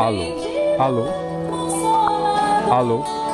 Alô, alô, alô.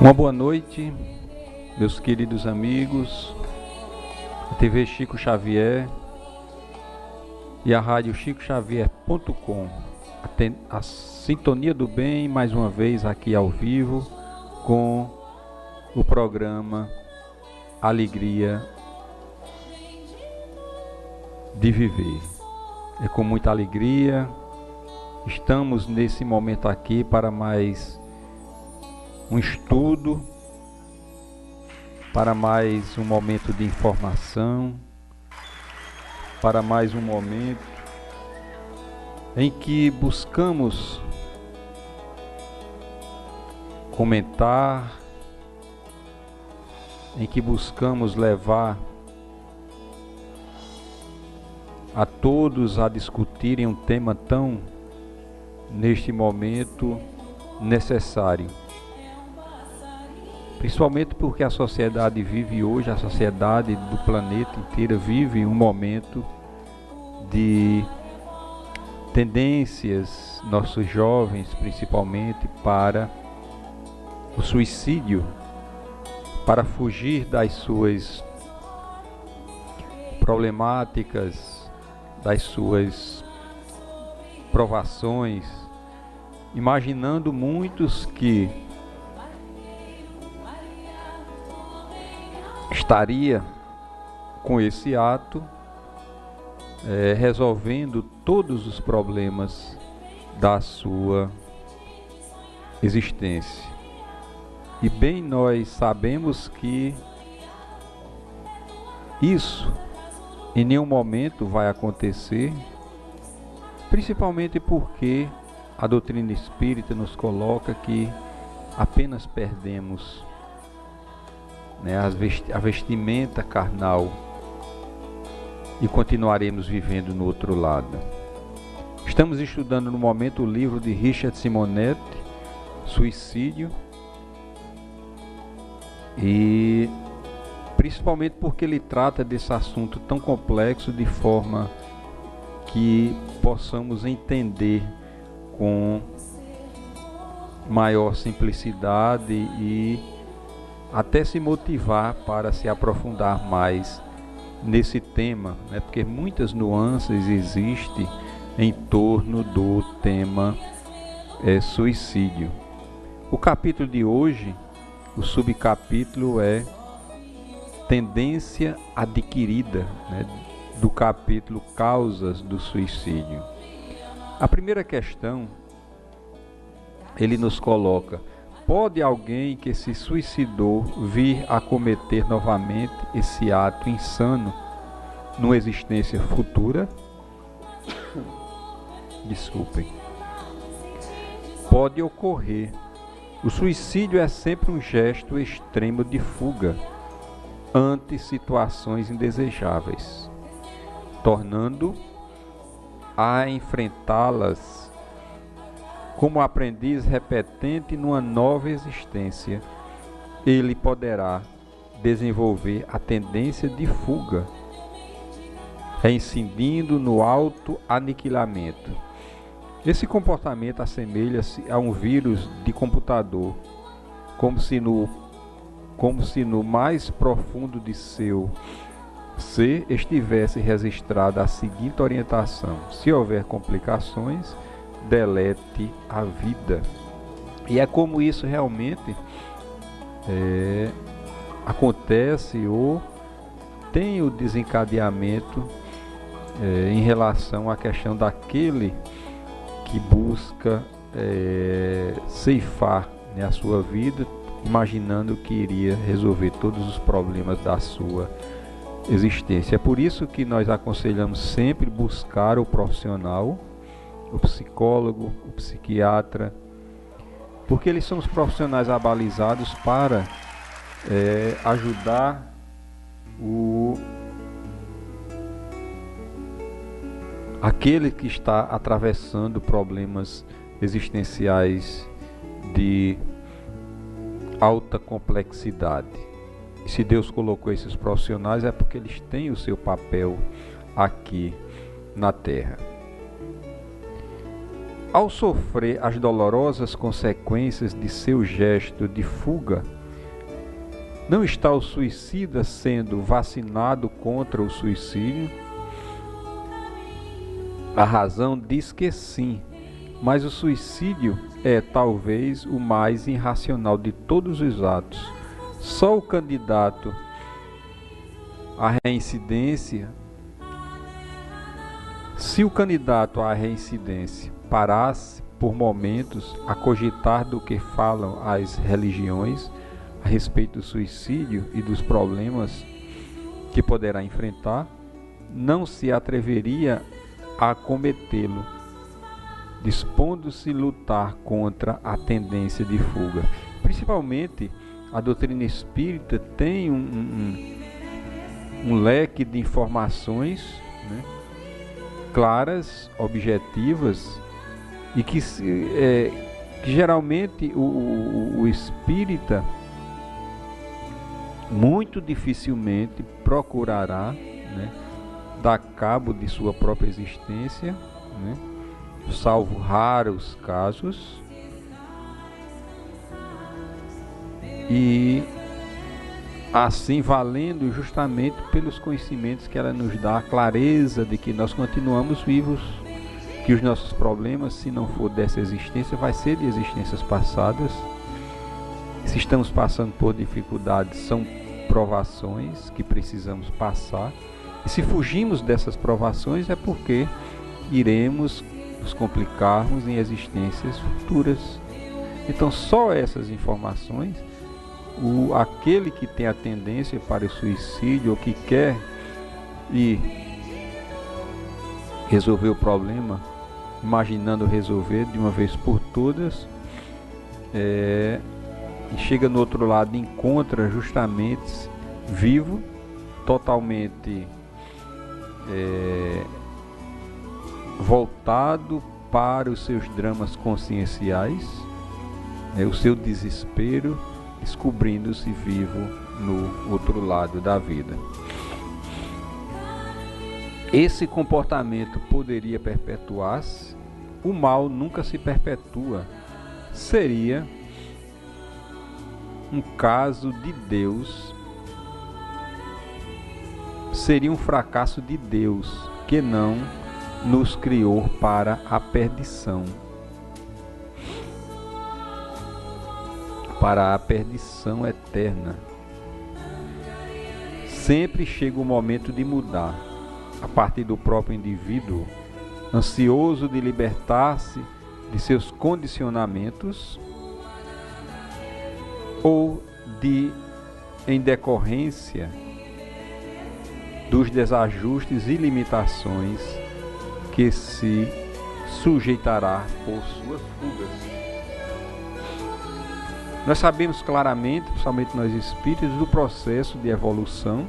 Uma boa noite, meus queridos amigos, a TV Chico Xavier e a rádio chicoxavier.com. A Sintonia do Bem, mais uma vez aqui ao vivo com o programa Alegria de Viver. É com muita alegria, estamos nesse momento aqui para mais um estudo, para mais um momento de informação, para mais um momento em que buscamos comentar, em que buscamos levar a todos a discutirem um tema tão, neste momento, necessário. Principalmente porque a sociedade vive hoje, a sociedade do planeta inteiro vive um momento de tendências, nossos jovens principalmente, para o suicídio, para fugir das suas problemáticas, das suas provações, imaginando muitos que estaria com esse ato resolvendo todos os problemas da sua existência. E bem nós sabemos que isso em nenhum momento vai acontecer, principalmente porque a doutrina espírita nos coloca que apenas perdemos a vestimenta carnal e continuaremos vivendo no outro lado. Estamos estudando no momento o livro de Richard Simonetti, Suicídio, e principalmente porque ele trata desse assunto tão complexo de forma que possamos entender com maior simplicidade e até se motivar para se aprofundar mais nesse tema, porque muitas nuances existem em torno do tema suicídio. O capítulo de hoje, o subcapítulo é tendência adquirida, do capítulo Causas do Suicídio. A primeira questão, ele nos coloca: pode alguém que se suicidou vir a cometer novamente esse ato insano numa existência futura? Desculpem. Pode ocorrer. O suicídio é sempre um gesto extremo de fuga ante situações indesejáveis, tornando a enfrentá-las como aprendiz repetente numa nova existência. Ele poderá desenvolver a tendência de fuga, reincidindo no auto-aniquilamento. Esse comportamento assemelha-se a um vírus de computador, como se no mais profundo de seu ser estivesse registrada a seguinte orientação: se houver complicações, delete a vida. E é como isso realmente acontece ou tem o desencadeamento em relação à questão daquele que busca ceifar, né, a sua vida, imaginando que iria resolver todos os problemas da sua existência. É por isso que nós aconselhamos sempre buscar o profissional, o psicólogo, o psiquiatra, porque eles são os profissionais abalizados para ajudar aquele que está atravessando problemas existenciais de alta complexidade. E se Deus colocou esses profissionais é porque eles têm o seu papel aqui na Terra. Ao sofrer as dolorosas consequências de seu gesto de fuga, não está o suicida sendo vacinado contra o suicídio? A razão diz que sim, mas o suicídio é talvez o mais irracional de todos os atos. Só o candidato à reincidência, se o candidato à reincidência parasse por momentos a cogitar do que falam as religiões a respeito do suicídio e dos problemas que poderá enfrentar, não se atreveria a cometê-lo, dispondo-se a lutar contra a tendência de fuga. Principalmente, a doutrina espírita tem um leque de informações, né, claras, objetivas, e que geralmente o espírita muito dificilmente procurará, né, dar cabo de sua própria existência, né, salvo raros casos, e assim valendo justamente pelos conhecimentos que ela nos dá, a clareza de que nós continuamos vivos, que os nossos problemas, se não for dessa existência, vai ser de existências passadas. Se estamos passando por dificuldades, são provações que precisamos passar, e se fugimos dessas provações é porque iremos nos complicarmos em existências futuras. Então só essas informações, aquele que tem a tendência para o suicídio ou que quer ir resolver o problema, imaginando resolver de uma vez por todas, e chega no outro lado e encontra justamente vivo, totalmente voltado para os seus dramas conscienciais, o seu desespero, descobrindo-se vivo no outro lado da vida. Esse comportamento poderia perpetuar-se? O mal nunca se perpetua. Seria um caso de Deus, seria um fracasso de Deus que não nos criou para a perdição, para a perdição eterna. Sempre chega o momento de mudar, a partir do próprio indivíduo, ansioso de libertar-se de seus condicionamentos ou em decorrência dos desajustes e limitações que se sujeitará por suas fugas. Nós sabemos claramente, principalmente nós espíritos, do processo de evolução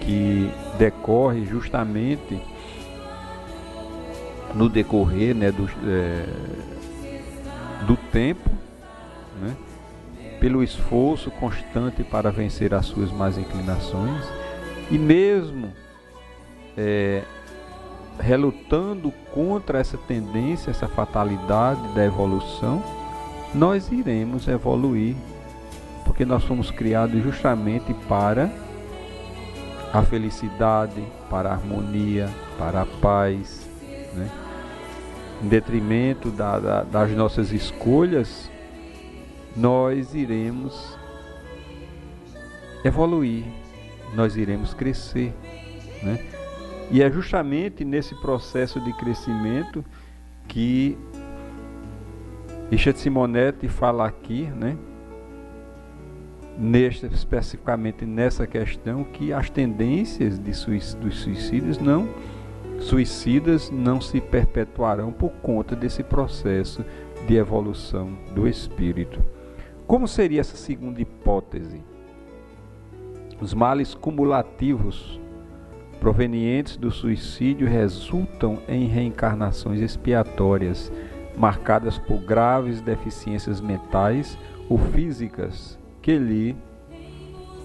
que decorre justamente no decorrer, né, do tempo, né, pelo esforço constante para vencer as suas más inclinações, e mesmo relutando contra essa tendência, essa fatalidade da evolução, nós iremos evoluir, porque nós fomos criados justamente para a felicidade, para a harmonia, para a paz, né? Em detrimento das nossas escolhas, nós iremos evoluir, nós iremos crescer, né? E é justamente nesse processo de crescimento que Richard Simonetti fala aqui, né, especificamente nessa questão, que as tendências dos suicidas não se perpetuarão por conta desse processo de evolução do espírito. Como seria essa segunda hipótese? Os males cumulativos provenientes do suicídio resultam em reencarnações expiatórias, marcadas por graves deficiências mentais ou físicas que lhe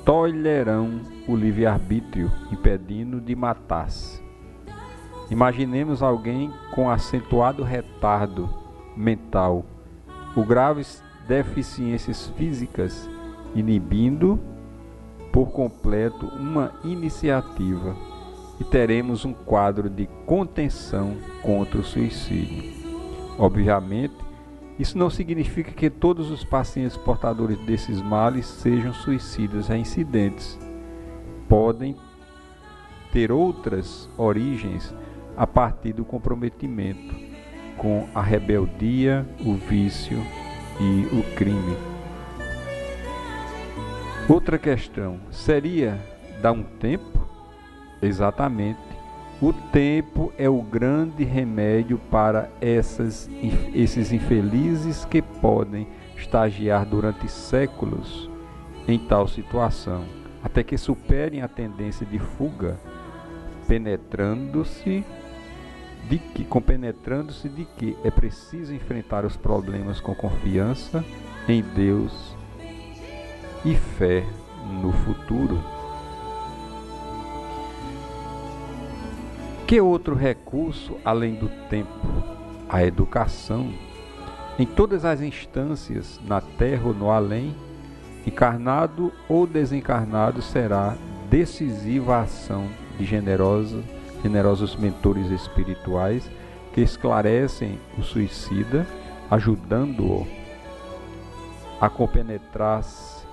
tolherão o livre-arbítrio, impedindo de matar-se. Imaginemos alguém com acentuado retardo mental ou graves deficiências físicas, inibindo por completo uma iniciativa, e teremos um quadro de contenção contra o suicídio. Obviamente, isso não significa que todos os pacientes portadores desses males sejam suicidas reincidentes. Podem ter outras origens a partir do comprometimento com a rebeldia, o vício e o crime. Outra questão, seria dar um tempo? Exatamente. O tempo é o grande remédio para esses infelizes que podem estagiar durante séculos em tal situação, até que superem a tendência de fuga, compenetrando-se de que é preciso enfrentar os problemas com confiança em Deus e fé no futuro. Que outro recurso além do tempo? A educação. Em todas as instâncias, na terra ou no além, encarnado ou desencarnado, será decisiva a ação de generosos mentores espirituais que esclarecem o suicida, ajudando-o a compenetrar-se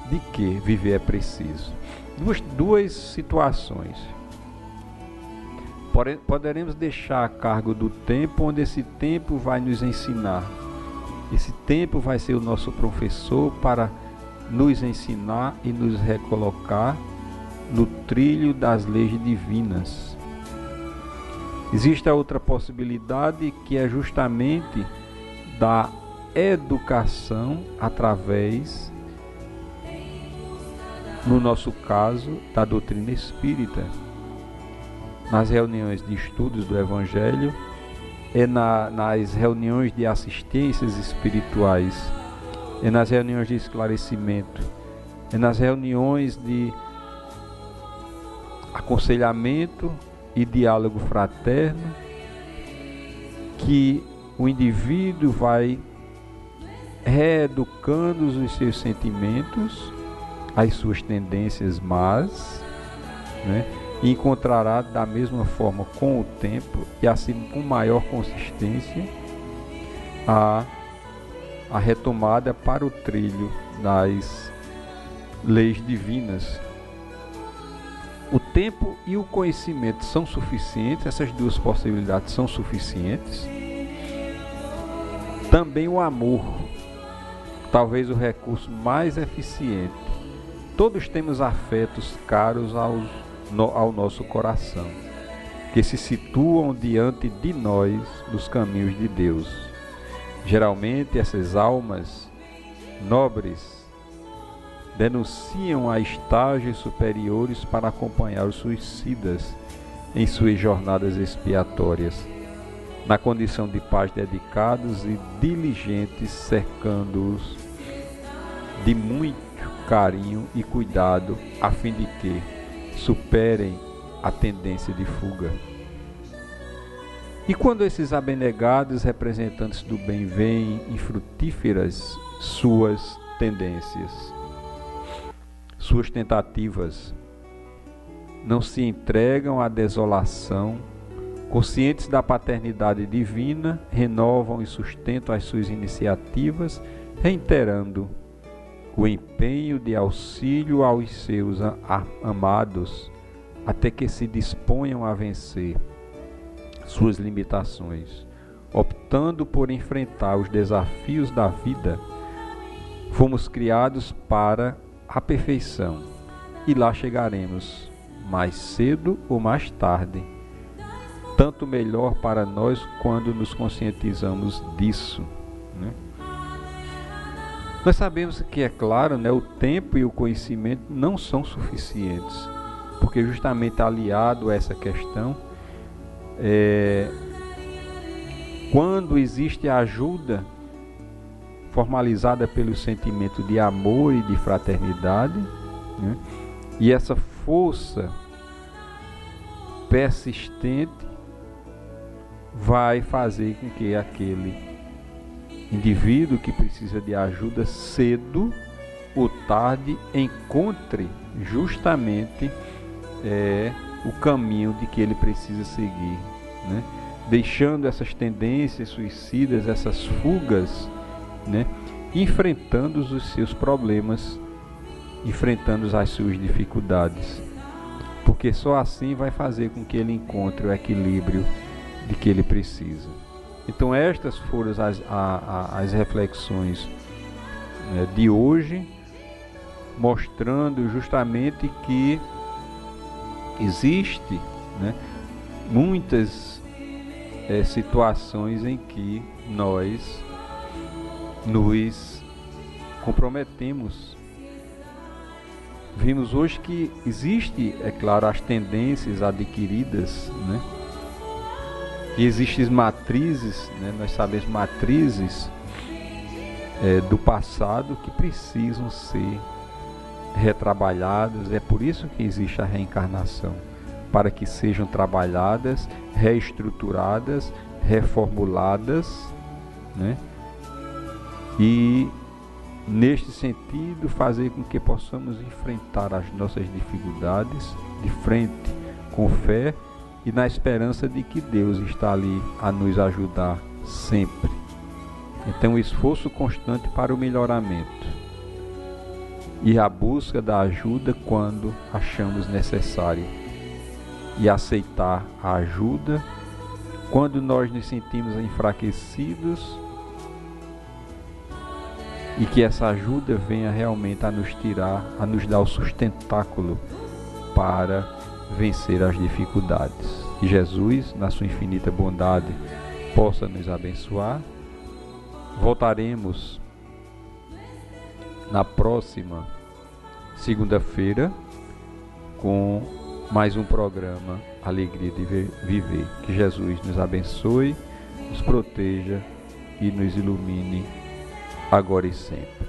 de que viver é preciso. Duas situações. Poderemos deixar a cargo do tempo, onde esse tempo vai nos ensinar. Esse tempo vai ser o nosso professor para nos ensinar e nos recolocar no trilho das leis divinas. Existe a outra possibilidade, que é justamente da educação através, no nosso caso, da doutrina espírita. Nas reuniões de estudos do Evangelho, nas reuniões de assistências espirituais, nas reuniões de esclarecimento, nas reuniões de aconselhamento e diálogo fraterno, que o indivíduo vai reeducando os seus sentimentos, as suas tendências más, né? E encontrará da mesma forma com o tempo e assim com maior consistência a retomada para o trilho das leis divinas. O tempo e o conhecimento são suficientes, essas duas possibilidades são suficientes. Também o amor, talvez o recurso mais eficiente. Todos temos afetos caros ao nosso coração. que se situam diante de nós nos caminhos de Deus. Geralmente essas almas nobres denunciam a estágios superiores para acompanhar os suicidas em suas jornadas expiatórias, na condição de pais dedicados e diligentes, cercando-os de muito carinho e cuidado, a fim de que superem a tendência de fuga. E quando esses abnegados representantes do bem veem infrutíferas suas tendências, suas tentativas, não se entregam à desolação, conscientes da paternidade divina, renovam e sustentam as suas iniciativas, reiterando o empenho de auxílio aos seus amados, até que se disponham a vencer suas limitações, optando por enfrentar os desafios da vida. Fomos criados para a perfeição e lá chegaremos, mais cedo ou mais tarde. Tanto melhor para nós quando nos conscientizamos disso, né? Nós sabemos que, é claro, né, o tempo e o conhecimento não são suficientes, porque justamente aliado a essa questão, quando existe a ajuda formalizada pelo sentimento de amor e de fraternidade, né, e essa força persistente vai fazer com que aquele indivíduo que precisa de ajuda cedo ou tarde encontre justamente o caminho de que ele precisa seguir, né? Deixando essas tendências suicidas, essas fugas, né? Enfrentando os seus problemas, enfrentando as suas dificuldades, porque só assim vai fazer com que ele encontre o equilíbrio de que ele precisa. Então estas foram as reflexões, né, de hoje, mostrando justamente que existe, né, muitas situações em que nós nos comprometemos. Vimos hoje que existe, é claro, as tendências adquiridas, né? E existem matrizes, né? Nós sabemos matrizes do passado que precisam ser retrabalhadas. É por isso que existe a reencarnação, para que sejam trabalhadas, reestruturadas, reformuladas, né? E neste sentido fazer com que possamos enfrentar as nossas dificuldades de frente com fé e na esperança de que Deus está ali a nos ajudar sempre. Então, o esforço constante para o melhoramento e a busca da ajuda quando achamos necessário, e aceitar a ajuda quando nós nos sentimos enfraquecidos, e que essa ajuda venha realmente a nos tirar, a nos dar o sustentáculo para vencer as dificuldades. Que Jesus, na sua infinita bondade, possa nos abençoar. Voltaremos na próxima segunda-feira com mais um programa Alegria de Viver. Que Jesus nos abençoe, nos proteja e nos ilumine agora e sempre.